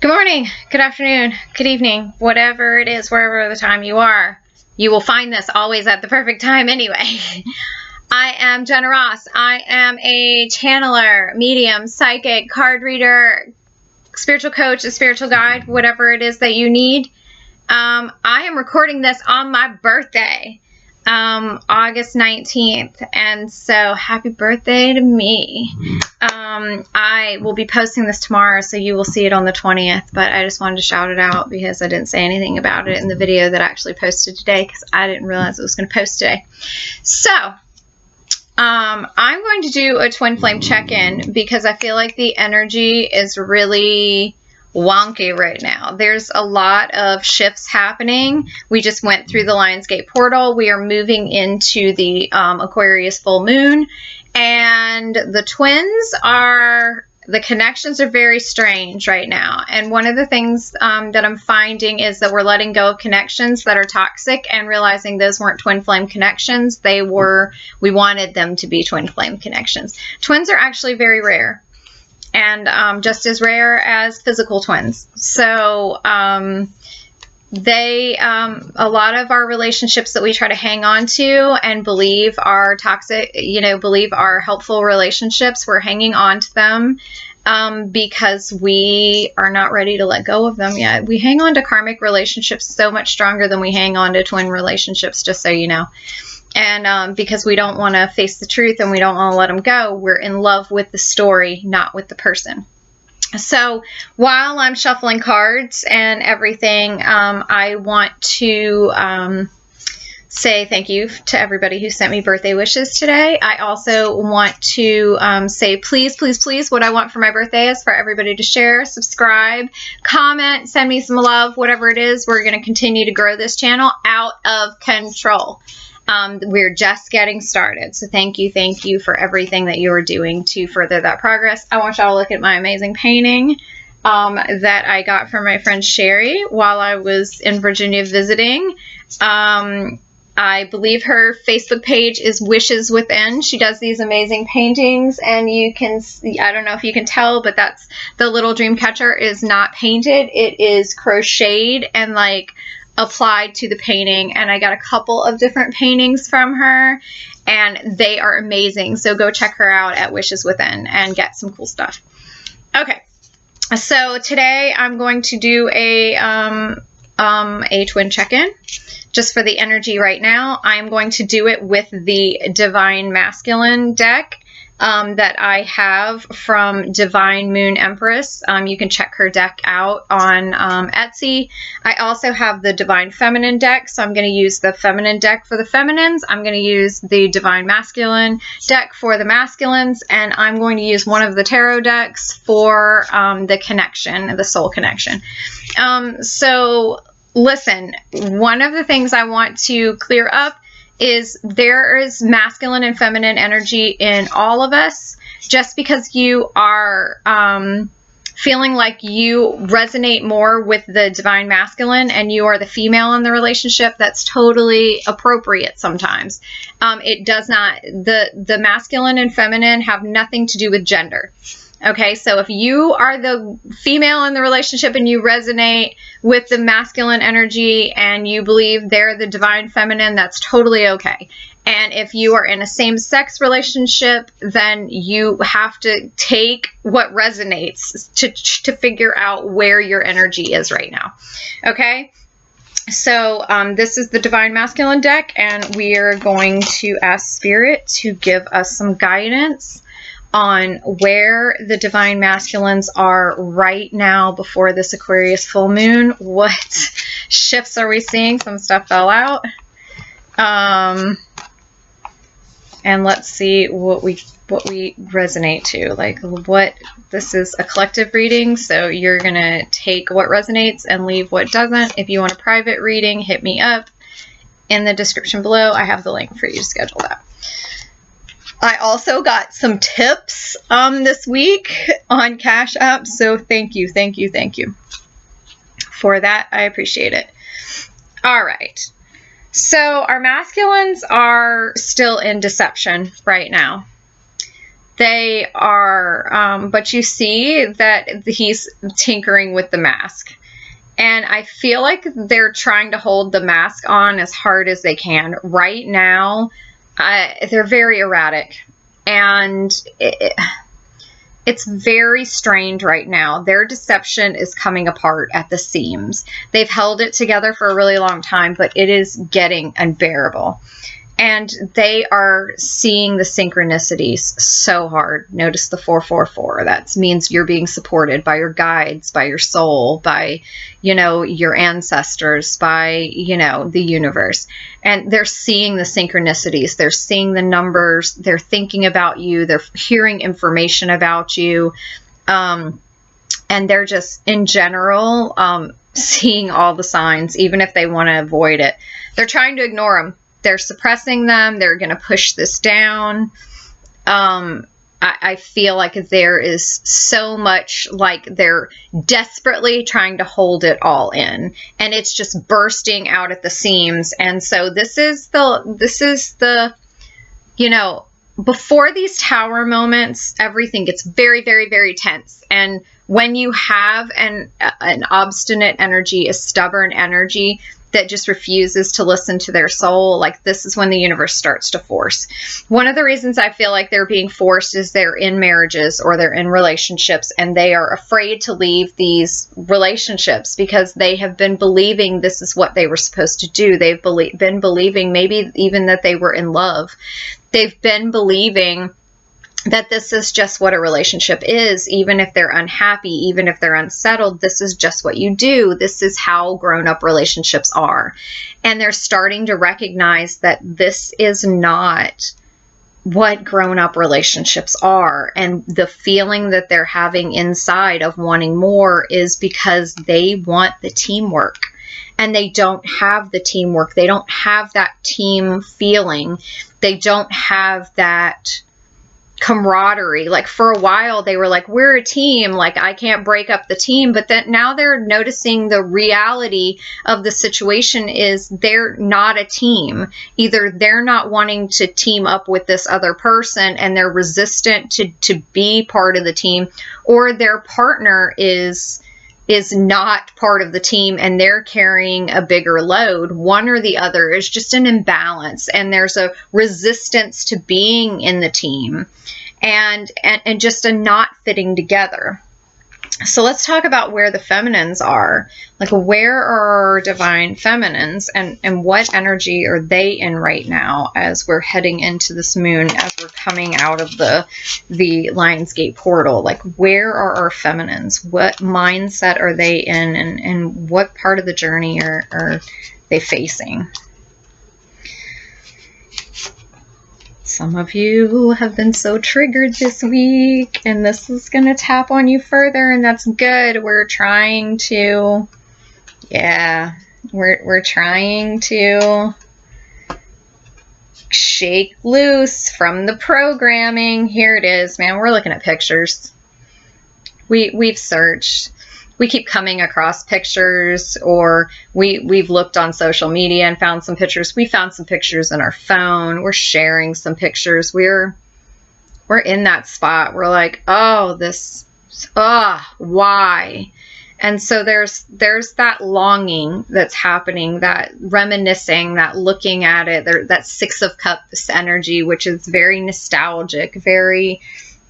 Good morning, good afternoon, good evening, whatever it is, wherever the time you are. You will find this always at the perfect time anyway. I am Jenna Ross. I am a channeler, medium, psychic, card reader, spiritual coach, a spiritual guide, whatever it is that you need. I am recording this on my birthday, August 19th, and so happy birthday to me. I will be posting this tomorrow, so you will see it on the 20th, but I just wanted to shout it out because I didn't say anything about it in the video that I actually posted today because I didn't realize it was going to post today. So, I'm going to do a twin flame check-in because I feel like the energy is really wonky right now. There's a lot of shifts happening. We just went through the Lionsgate portal. We are moving into the Aquarius full moon, and the twins are, the connections are very strange right now. And one of the things that I'm finding is that we're letting go of connections that are toxic and realizing those weren't twin flame connections. They were, we wanted them to be twin flame connections. Twins are actually very rare, and just as rare as physical twins. So a lot of our relationships that we try to hang on to and believe are toxic, believe are helpful relationships, we're hanging on to them because we are not ready to let go of them yet. We hang on to karmic relationships so much stronger than we hang on to twin relationships, just so you know. And because we don't want to face the truth and we don't want to let them go, we're in love with the story, not with the person. So while I'm shuffling cards and everything, I want to say thank you to everybody who sent me birthday wishes today. I also want to say please, please, please, what I want for my birthday is for everybody to share, subscribe, comment, send me some love, whatever it is. We're going to continue to grow this channel out of control. We're just getting started. So thank you for everything that you are doing to further that progress. I want y'all to look at my amazing painting that I got from my friend Sherry while I was in Virginia visiting. I believe her Facebook page is Wishes Within. She does these amazing paintings, and you can see, I don't know if you can tell, but that's the little dream catcher is not painted. It is crocheted and like applied to the painting, and I got a couple of different paintings from her, and they are amazing. So go check her out at Wishes Within and get some cool stuff. Okay, so today I'm going to do a twin check-in just for the energy right now. I'm going to do it with the Divine Masculine deck that I have from Divine Moon Empress. You can check her deck out on Etsy. I also have the Divine Feminine deck, so I'm going to use the Feminine deck for the feminines. I'm going to use the Divine Masculine deck for the masculines, and I'm going to use one of the tarot decks for the connection, the soul connection. So listen, one of the things I want to clear up is there is masculine and feminine energy in all of us. Just because you are feeling like you resonate more with the divine masculine and you are the female in the relationship, that's totally appropriate sometimes. It does not, the masculine and feminine have nothing to do with gender. Okay, so if you are the female in the relationship and you resonate with the masculine energy and you believe they're the divine feminine, that's totally okay. And if you are in a same-sex relationship, then you have to take what resonates to figure out where your energy is right now. Okay? So this is the Divine Masculine deck, and we are going to ask Spirit to give us some guidance on where the Divine Masculines are right now before this Aquarius full moon. What shifts are we seeing? Some stuff fell out. And let's see what we resonate to. Like what, this is a collective reading, so you're gonna take what resonates and leave what doesn't. If you want a private reading, hit me up in the description below. I have the link for you to schedule that. I also got some tips this week on Cash App, so thank you for that. I appreciate it. All right, so our masculines are still in deception right now. They are, but you see that he's tinkering with the mask. And I feel like they're trying to hold the mask on as hard as they can. Right now, they're very erratic. And it's very strained right now. Their deception is coming apart at the seams. They've held it together for a really long time, but it is getting unbearable. And they are seeing the synchronicities so hard. Notice the 444. That means you're being supported by your guides, by your soul, by, your ancestors, by, the universe. And they're seeing the synchronicities. They're seeing the numbers. They're thinking about you. They're hearing information about you. And they're just, in general, seeing all the signs, even if they want to avoid it. They're trying to ignore them. They're suppressing them. They're going to push this down. I feel like there is so much, like they're desperately trying to hold it all in, and it's just bursting out at the seams. And so this is the, before these tower moments, everything gets very, very, very tense. And when you have an obstinate energy, a stubborn energy, that just refuses to listen to their soul, like this is when the universe starts to force. One of the reasons I feel like they're being forced is they're in marriages or they're in relationships and they are afraid to leave these relationships because they have been believing this is what they were supposed to do. They've been believing maybe even that they were in love. They've been believing that this is just what a relationship is, even if they're unhappy, even if they're unsettled, this is just what you do. This is how grown-up relationships are. And they're starting to recognize that this is not what grown-up relationships are. And the feeling that they're having inside of wanting more is because they want the teamwork. And they don't have the teamwork. They don't have that team feeling. They don't have that camaraderie. Like for a while they were like, we're a team, like I can't break up the team. But then now they're noticing the reality of the situation is they're not a team. Either they're not wanting to team up with this other person and they're resistant to be part of the team, or their partner is not part of the team and they're carrying a bigger load. One or the other is just an imbalance, and there's a resistance to being in the team and just a not fitting together. So let's talk about where the feminines are. Like, where are our divine feminines and what energy are they in right now as we're heading into this moon, as we're coming out of the Lionsgate portal? Like, where are our feminines? What mindset are they in, and what part of the journey are they facing? Some of you have been so triggered this week, and this is going to tap on you further, and that's good. We're trying to, we're trying to shake loose from the programming. Here it is, man. We're looking at pictures. We've searched. We keep coming across pictures, or we've looked on social media and found some pictures. We found some pictures in our phone. We're sharing some pictures. We're in that spot. We're like, oh, why? And so there's that longing that's happening, that reminiscing, that looking at it, that Six of Cups energy, which is very nostalgic, very,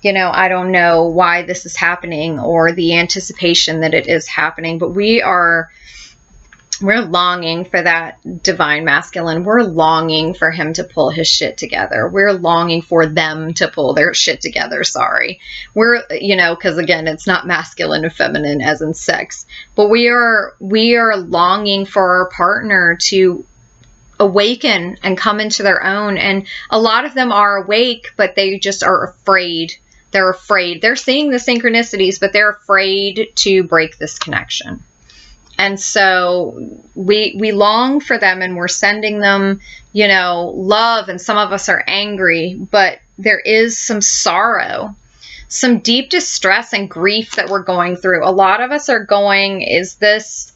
I don't know why this is happening or the anticipation that it is happening, but we're longing for that divine masculine. We're longing for him to pull his shit together. We're longing for them to pull their shit together. Sorry. We're, because again, it's not masculine and feminine as in sex, but we are longing for our partner to awaken and come into their own. And a lot of them are awake, but they just are afraid. They're afraid. They're seeing the synchronicities, but they're afraid to break this connection. And so we long for them, and we're sending them, love, and some of us are angry, but there is some sorrow, some deep distress and grief that we're going through. A lot of us are going, is this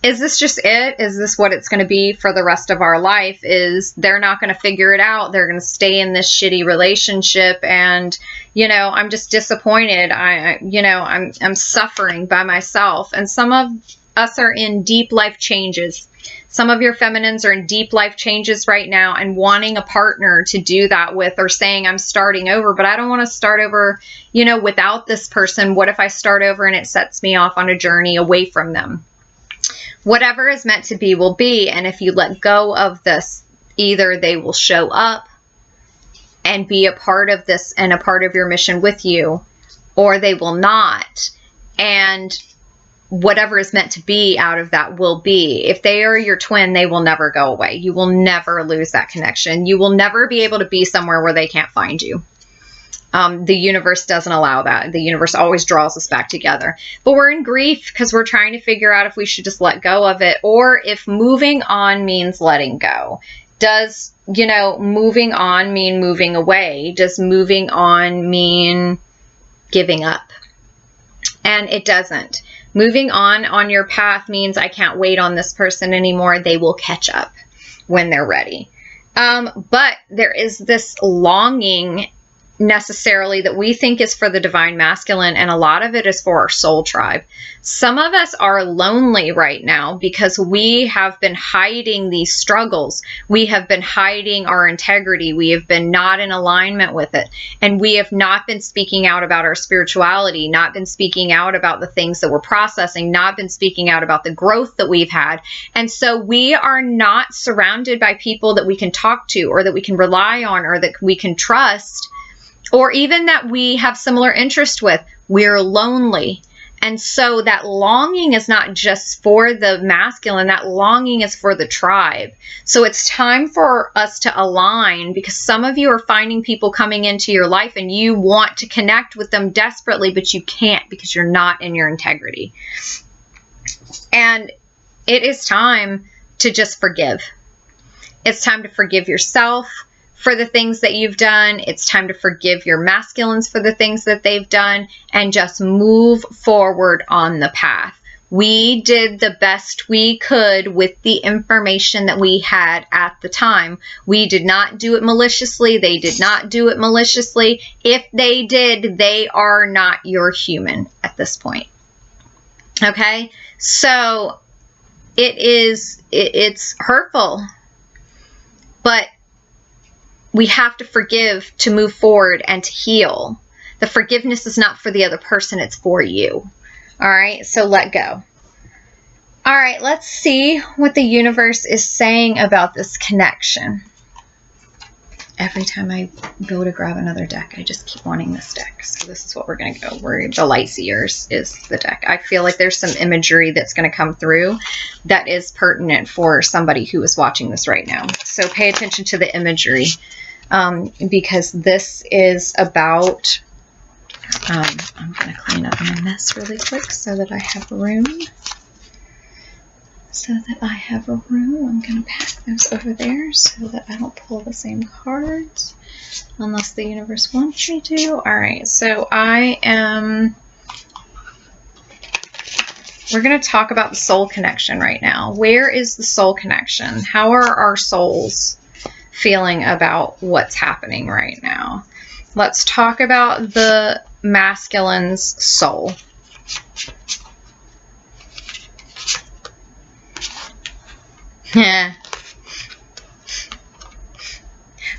is this just it? Is this what it's going to be for the rest of our life? Is they're not going to figure it out. They're going to stay in this shitty relationship. And, you know, I'm just disappointed. I'm suffering by myself. And some of us are in deep life changes. Some of your feminines are in deep life changes right now and wanting a partner to do that with, or saying, I'm starting over, but I don't want to start over, you know, without this person. What if I start over and it sets me off on a journey away from them? Whatever is meant to be will be. And if you let go of this, either they will show up and be a part of this and a part of your mission with you, or they will not. And whatever is meant to be out of that will be. If they are your twin, they will never go away. You will never lose that connection. You will never be able to be somewhere where they can't find you. The universe doesn't allow that. The universe always draws us back together. But we're in grief because we're trying to figure out if we should just let go of it, or if moving on means letting go. Does, you know, moving on mean moving away? Does moving on mean giving up? And it doesn't. Moving on your path means I can't wait on this person anymore. They will catch up when they're ready. But there is this longing necessarily that we think is for the divine masculine, and a lot of it is for our soul tribe. Some of us are lonely right now because we have been hiding these struggles. We have been hiding our integrity. We have been not in alignment with it, and we have not been speaking out about our spirituality, not been speaking out about the things that we're processing, not been speaking out about the growth that we've had. And so we are not surrounded by people that we can talk to, or that we can rely on, or that we can trust, or even that we have similar interest with. We're lonely. And so that longing is not just for the masculine, that longing is for the tribe. So it's time for us to align, because some of you are finding people coming into your life and you want to connect with them desperately, but you can't because you're not in your integrity. And it is time to just forgive. It's time to forgive yourself for the things that you've done. It's time to forgive your masculines for the things that they've done, and just move forward on the path. We did the best we could with the information that we had at the time. We did not do it maliciously. They did not do it maliciously. If they did, they are not your human at this point. Okay? So it's hurtful, but we have to forgive to move forward and to heal. The forgiveness is not for the other person, it's for you. All right, so let go. All right, let's see what the universe is saying about this connection. Every time I go to grab another deck, I just keep wanting this deck. So this is what we're going to go. The Light Seers is the deck. I feel like there's some imagery that's going to come through that is pertinent for somebody who is watching this right now. So pay attention to the imagery. Because this is about, I'm going to clean up my mess really quick so that I have room. I'm going to pack those over there so that I don't pull the same cards unless the universe wants me to. All right, so we're going to talk about the soul connection right now. Where is the soul connection? How are our souls feeling about what's happening right now? Let's talk about the masculine's soul.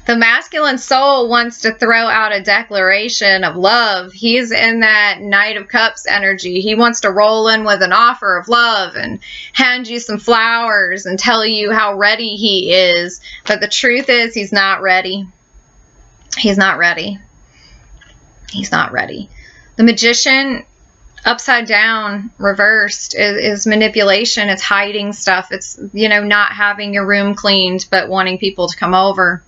The masculine soul wants to throw out a declaration of love. He's in that Knight of Cups energy. He wants to roll in with an offer of love and hand you some flowers and tell you how ready he is. But the truth is, he's not ready. He's not ready. He's not ready. The Magician, upside down, reversed, is manipulation. It's hiding stuff. It's, you know, not having your room cleaned, but wanting people to come over.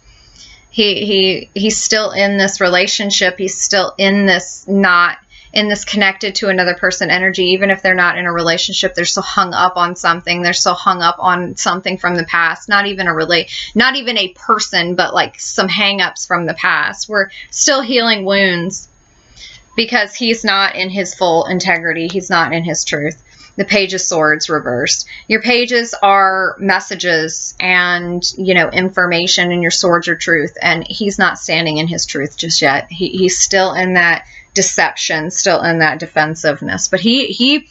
He's still in this relationship. He's still in this, not in this connected to another person energy. Even if they're not in a relationship, they're still hung up on something. They're still hung up on something from the past. Not even a person, but like some hang-ups from the past. We're still healing wounds because he's not in his full integrity. He's not in his truth. The Page of Swords reversed. Your pages are messages and, you know, information, and your swords are truth. And he's not standing in his truth just yet. He's still in that deception, still in that defensiveness. But he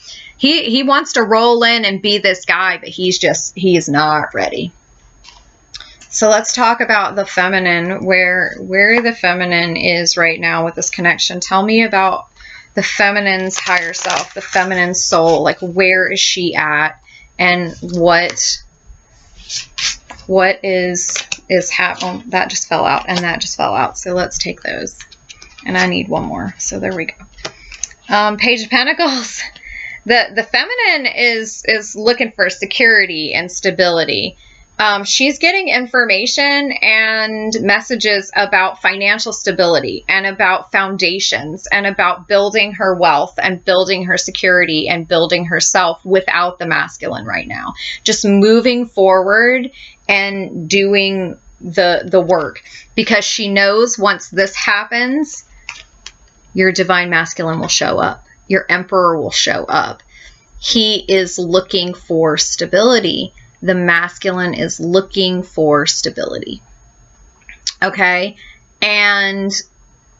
wants to roll in and be this guy, but he's not ready. So let's talk about the feminine, where the feminine is right now with this connection. Tell me about the feminine's higher self, the feminine soul. Like, where is she at, and what is happening? Oh, that just fell out, and that just fell out. So let's take those, and I need one more. So there we go. Page of Pentacles. The feminine is looking for security and stability. She's getting information and messages about financial stability and about foundations and about building her wealth and building her security and building herself without the masculine right now. Just moving forward and doing the work, because she knows once this happens, your divine masculine will show up. Your emperor will show up. He is looking for stability. The masculine is looking for stability. Okay? And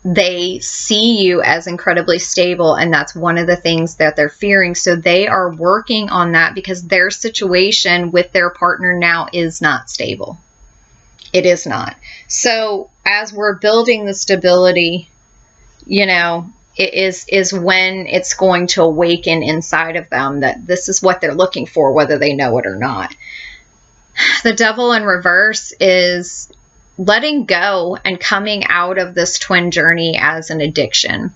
they see you as incredibly stable, and that's one of the things that they're fearing. So they are working on that, because their situation with their partner now is not stable. It is not. So as we're building the stability, you know, it is when it's going to awaken inside of them that this is what they're looking for, whether they know it or not. The Devil in reverse is letting go and coming out of this twin journey as an addiction.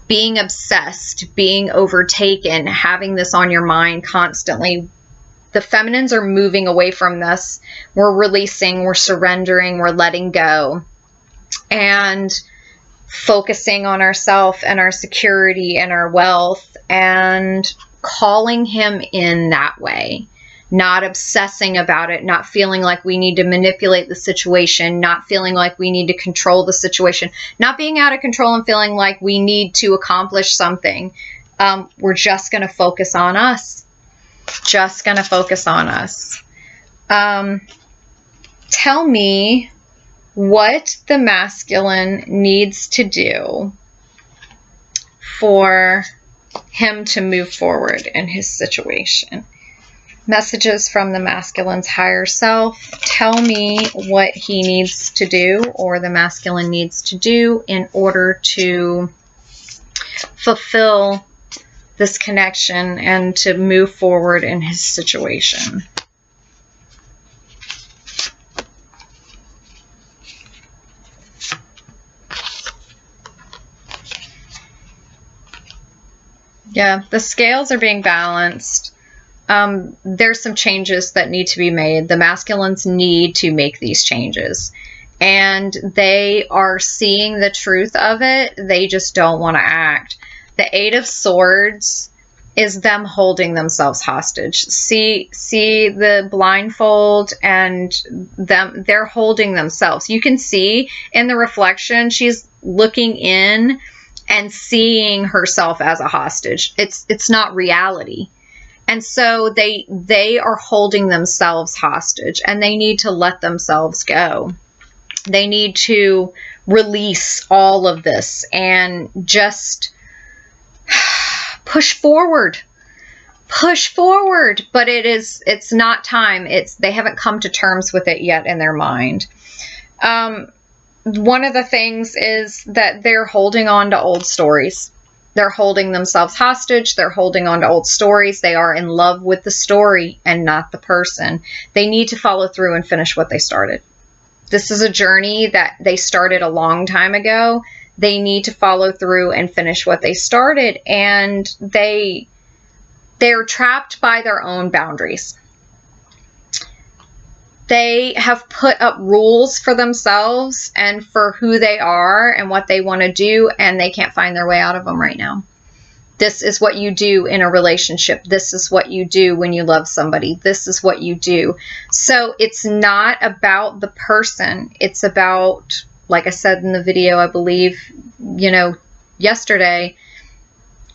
Being obsessed, being overtaken, having this on your mind constantly. The feminines are moving away from this. We're releasing, we're surrendering, we're letting go. And focusing on ourselves and our security and our wealth, and calling him in that way. Not obsessing about it, not feeling like we need to manipulate the situation, not feeling like we need to control the situation, not being out of control and feeling like we need to accomplish something. We're just going to focus on us. Just going to focus on us. Tell me what the masculine needs to do for him to move forward in his situation. Messages from the masculine's higher self. Tell me what he needs to do, or the masculine needs to do, in order to fulfill this connection and to move forward in his situation. Yeah, the scales are being balanced. There's some changes that need to be made. The masculines need to make these changes. And they are seeing the truth of it. They just don't want to act. The Eight of Swords is them holding themselves hostage. See the blindfold, and they're holding themselves. You can see in the reflection, she's looking in and seeing herself as a hostage. It's not reality. And so they are holding themselves hostage, and they need to let themselves go. They need to release all of this and just push forward. Push forward. But it's not time. They haven't come to terms with it yet in their mind. One of the things is that they're holding on to old stories. They're holding themselves hostage. They're holding on to old stories. They are in love with the story and not the person. They need to follow through and finish what they started. This is a journey that they started a long time ago. They need to follow through and finish what they started. And they're trapped by their own boundaries. They have put up rules for themselves and for who they are and what they want to do, and they can't find their way out of them right now. This is what you do in a relationship. This is what you do when you love somebody. This is what you do. So it's not about the person. It's about, like I said in the video, I believe, yesterday,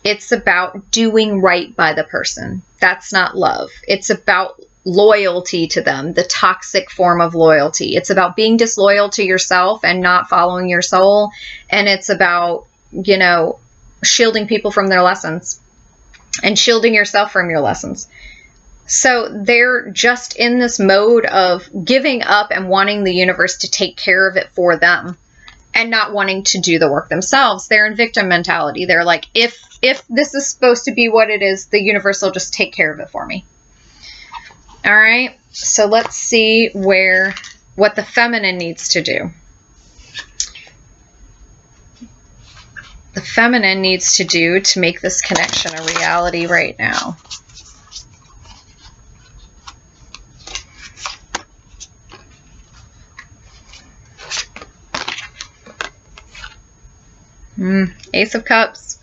it's about doing right by the person. That's not love. It's about loyalty to them, the toxic form of loyalty. It's about being disloyal to yourself and not following your soul. And it's about, you know, shielding people from their lessons and shielding yourself from your lessons. So they're just in this mode of giving up and wanting the universe to take care of it for them and not wanting to do the work themselves. They're in victim mentality. They're like, if this is supposed to be what it is, the universe will just take care of it for me. All right. So let's see what the feminine needs to do. The feminine needs to do to make this connection a reality right now. Ace of Cups.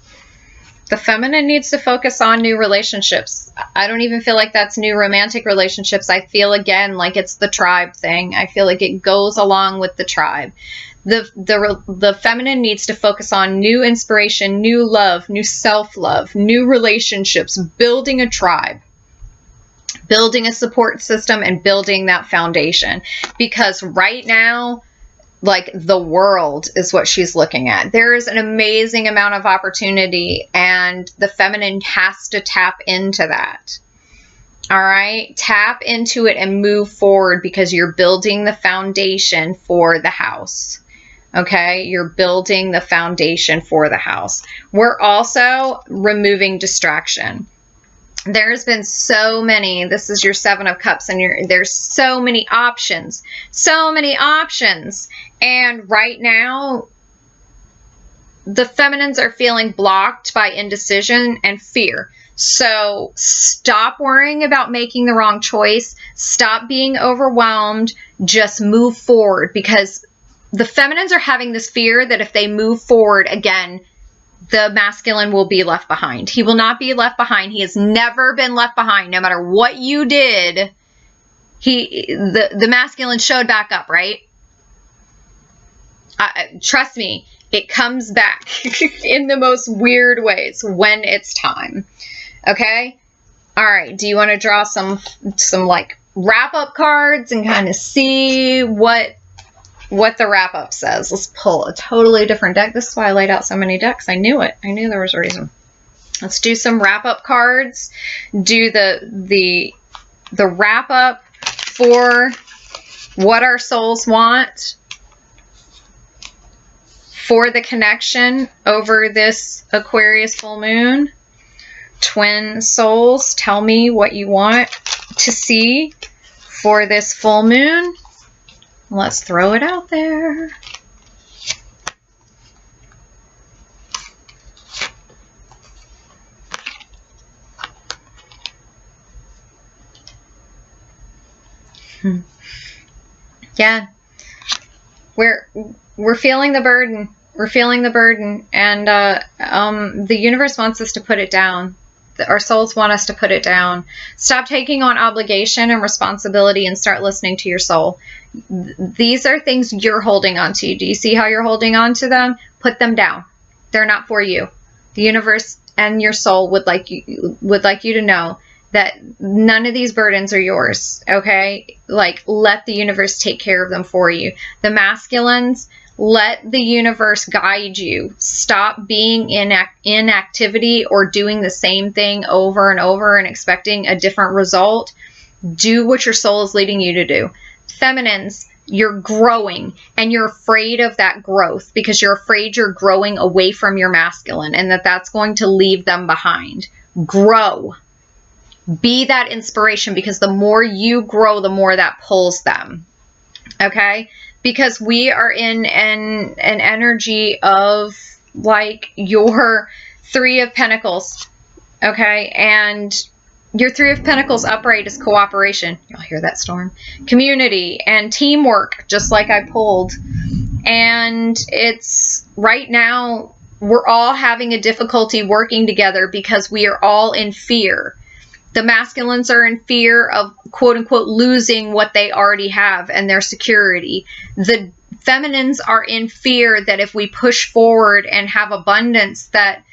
The feminine needs to focus on new relationships. I don't even feel like that's new romantic relationships. I feel, again, like it's the tribe thing. I feel like it goes along with the tribe. The feminine needs to focus on new inspiration, new love, new self-love, new relationships, building a tribe, building a support system, and building that foundation. Because right now, like, the world is what she's looking at. There is an amazing amount of opportunity, and the feminine has to tap into that. All right? Tap into it and move forward, because you're building the foundation for the house. Okay? You're building the foundation for the house. We're also removing distraction. There's been so many, this is your Seven of Cups, and there's so many options. So many options. And right now, the feminines are feeling blocked by indecision and fear. So stop worrying about making the wrong choice. Stop being overwhelmed. Just move forward, because the feminines are having this fear that if they move forward, again, the masculine will be left behind. He will not be left behind. He has never been left behind. No matter what you did, the masculine showed back up, right? Trust me, it comes back in the most weird ways when it's time. Okay? All right. Do you want to draw some like wrap-up cards and kind of see what the wrap-up says? Let's pull a totally different deck. This is why I laid out so many decks. I knew it. I knew there was a reason. Let's do some wrap-up cards. Do the wrap-up for what our souls want for the connection over this Aquarius full moon. Twin souls, tell me what you want to see for this full moon. Let's throw it out there. Yeah. We're feeling the burden. We're feeling the burden, and the universe wants us to put it down. Our souls want us to put it down. Stop taking on obligation and responsibility and start listening to your soul. These are things you're holding on to. Do you see how you're holding on to them? Put them down. They're not for you. The universe and your soul would like you to know that none of these burdens are yours. Okay? Like, let the universe take care of them for you. The masculines, let the universe guide you. Stop being in inactivity or doing the same thing over and over and expecting a different result. Do what your soul is leading you to do. Feminines, you're growing, and you're afraid of that growth because you're afraid you're growing away from your masculine and that's going to leave them behind. Grow. Be that inspiration, because the more you grow, the more that pulls them. Okay? Because we are in an energy of, like, your Three of Pentacles. Okay? And your Three of Pentacles upright is cooperation. You'll hear that storm. Community and teamwork, just like I pulled. And it's right now, we're all having a difficulty working together because we are all in fear. The masculines are in fear of, quote unquote, losing what they already have and their security. The feminines are in fear that if we push forward and have abundance, that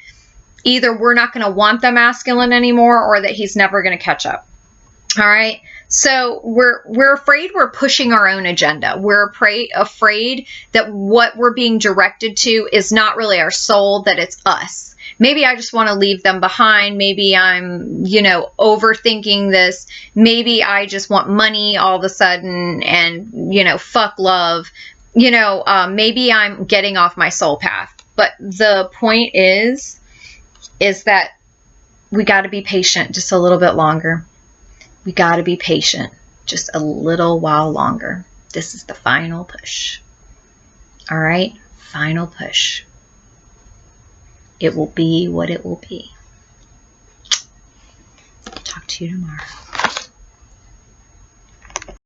either we're not going to want the masculine anymore or that he's never going to catch up. All right. So we're afraid we're pushing our own agenda. We're afraid that what we're being directed to is not really our soul, that it's us. Maybe I just want to leave them behind. Maybe I'm, overthinking this. Maybe I just want money all of a sudden and, fuck love. Maybe I'm getting off my soul path. But the point is that we got to be patient just a little bit longer. We got to be patient just a little while longer. This is the final push. All right? Final push. It will be what it will be. Talk to you tomorrow.